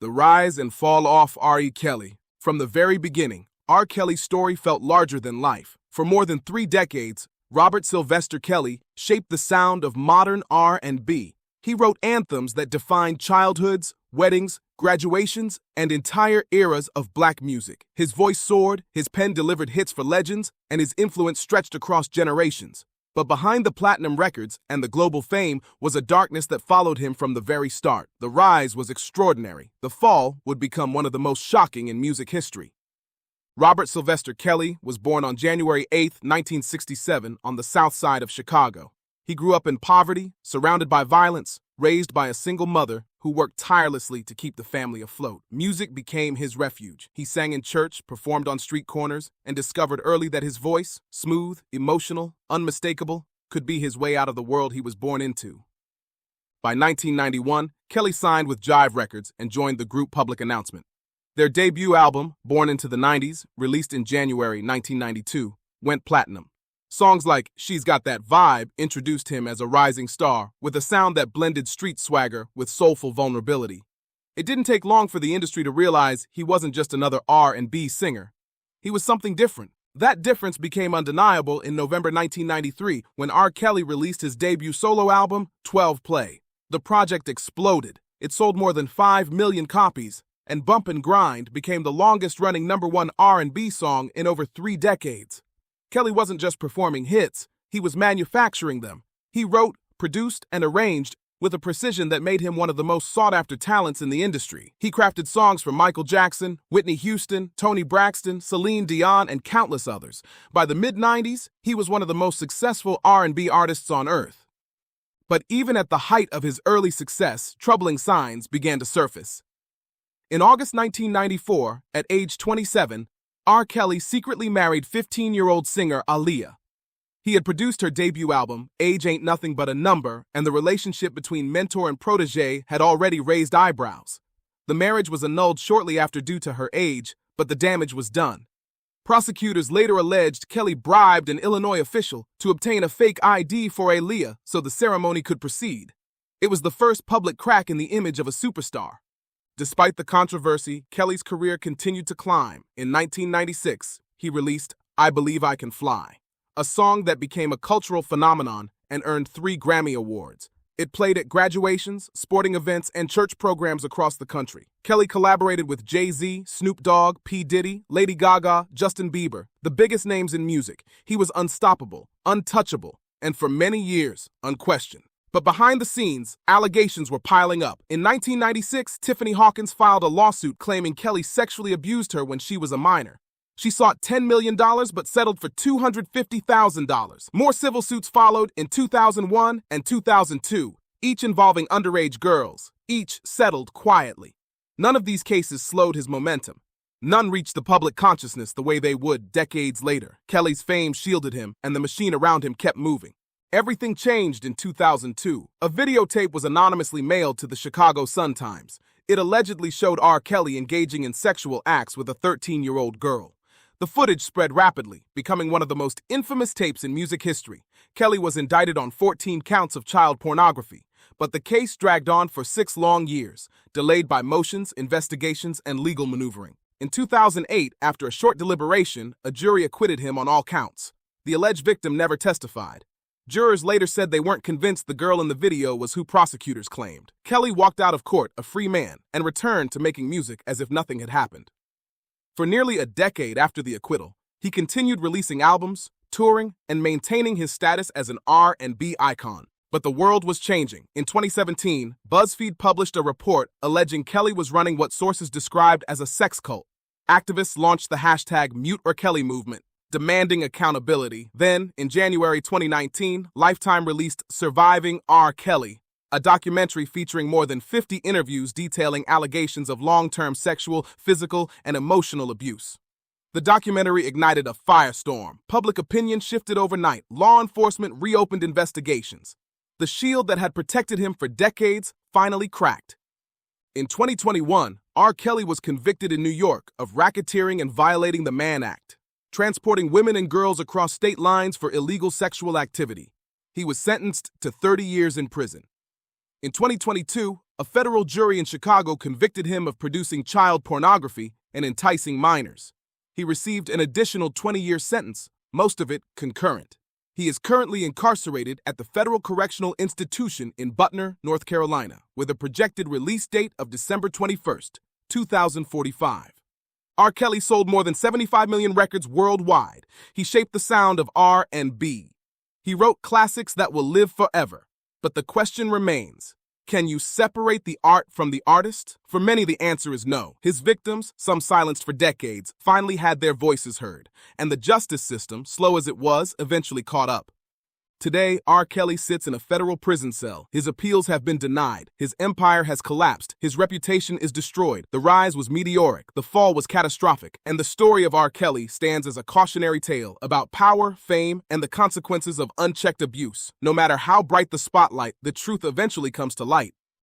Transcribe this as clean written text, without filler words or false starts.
The rise and fall off R. Kelly. From the very beginning, R. Kelly's story felt larger than life. For more than 3 decades, Robert Sylvester Kelly shaped the sound of modern R&B. He wrote anthems that defined childhoods, weddings, graduations, and entire eras of black music. His voice soared, his pen delivered hits for legends, and his influence stretched across generations. But behind the platinum records and the global fame was a darkness that followed him from the very start. The rise was extraordinary. The fall would become one of the most shocking in music history. Robert Sylvester Kelly was born on January 8, 1967, on the south side of Chicago. He grew up in poverty, surrounded by violence, raised by a single mother who worked tirelessly to keep the family afloat. Music became his refuge. He sang in church, performed on street corners, and discovered early that his voice, smooth, emotional, unmistakable, could be his way out of the world he was born into. By 1991, Kelly signed with Jive Records and joined the group Public Announcement. Their debut album, Born into the 90s, released in January 1992, went platinum. Songs like She's Got That Vibe introduced him as a rising star with a sound that blended street swagger with soulful vulnerability. It didn't take long for the industry to realize he wasn't just another R&B singer. He was something different. That difference became undeniable in November 1993 when R. Kelly released his debut solo album, 12 Play. The project exploded. It sold more than 5 million copies, and Bump and Grind became the longest-running #1 R&B song in over 3 decades. Kelly wasn't just performing hits, he was manufacturing them. He wrote, produced, and arranged with a precision that made him one of the most sought-after talents in the industry. He crafted songs for Michael Jackson, Whitney Houston, Toni Braxton, Celine Dion, and countless others. By the mid-90s, he was one of the most successful R&B artists on earth. But even at the height of his early success, troubling signs began to surface. In August 1994, at age 27, R. Kelly secretly married 15-year-old singer Aaliyah. He had produced her debut album, Age Ain't Nothing But a Number, and the relationship between mentor and protege had already raised eyebrows. The marriage was annulled shortly after due to her age, but the damage was done. Prosecutors later alleged Kelly bribed an Illinois official to obtain a fake ID for Aaliyah so the ceremony could proceed. It was the first public crack in the image of a superstar. Despite the controversy, Kelly's career continued to climb. In 1996, he released I Believe I Can Fly, a song that became a cultural phenomenon and earned 3 Grammy Awards. It played at graduations, sporting events, and church programs across the country. Kelly collaborated with Jay-Z, Snoop Dogg, P. Diddy, Lady Gaga, Justin Bieber, the biggest names in music. He was unstoppable, untouchable, and for many years, unquestioned. But behind the scenes, allegations were piling up. In 1996, Tiffany Hawkins filed a lawsuit claiming Kelly sexually abused her when she was a minor. She sought $10 million but settled for $250,000. More civil suits followed in 2001 and 2002, each involving underage girls. Each settled quietly. None of these cases slowed his momentum. None reached the public consciousness the way they would decades later. Kelly's fame shielded him, and the machine around him kept moving. Everything changed in 2002. A videotape was anonymously mailed to the Chicago Sun-Times. It allegedly showed R. Kelly engaging in sexual acts with a 13-year-old girl. The footage spread rapidly, becoming one of the most infamous tapes in music history. Kelly was indicted on 14 counts of child pornography, but the case dragged on for 6 long years, delayed by motions, investigations, and legal maneuvering. In 2008, after a short deliberation, a jury acquitted him on all counts. The alleged victim never testified. Jurors later said they weren't convinced the girl in the video was who prosecutors claimed. Kelly walked out of court a free man and returned to making music as if nothing had happened. For nearly a decade after the acquittal, he continued releasing albums, touring, and maintaining his status as an R&B icon. But the world was changing. In 2017, BuzzFeed published a report alleging Kelly was running what sources described as a sex cult. Activists launched the hashtag #MuteRKelly movement, demanding accountability. Then, in January 2019, Lifetime released Surviving R. Kelly, a documentary featuring more than 50 interviews detailing allegations of long-term sexual, physical, and emotional abuse. The documentary ignited a firestorm. Public opinion shifted overnight. Law enforcement reopened investigations. The shield that had protected him for decades finally cracked. In 2021, R. Kelly was convicted in New York of racketeering and violating the Mann Act, transporting women and girls across state lines for illegal sexual activity. He was sentenced to 30 years in prison. In 2022, A federal jury in Chicago convicted him of producing child pornography and enticing minors. He received an additional 20-year sentence, most of it concurrent. He is currently incarcerated at the Federal Correctional Institution in Butner, North Carolina, with a projected release date of December 21st, 2045. R. Kelly sold more than 75 million records worldwide. He shaped the sound of R&B. He wrote classics that will live forever. But the question remains, can you separate the art from the artist? For many, the answer is no. His victims, some silenced for decades, finally had their voices heard, and the justice system, slow as it was, eventually caught up. Today, R. Kelly sits in a federal prison cell. His appeals have been denied. His empire has collapsed. His reputation is destroyed. The rise was meteoric. The fall was catastrophic. And the story of R. Kelly stands as a cautionary tale about power, fame, and the consequences of unchecked abuse. No matter how bright the spotlight, the truth eventually comes to light.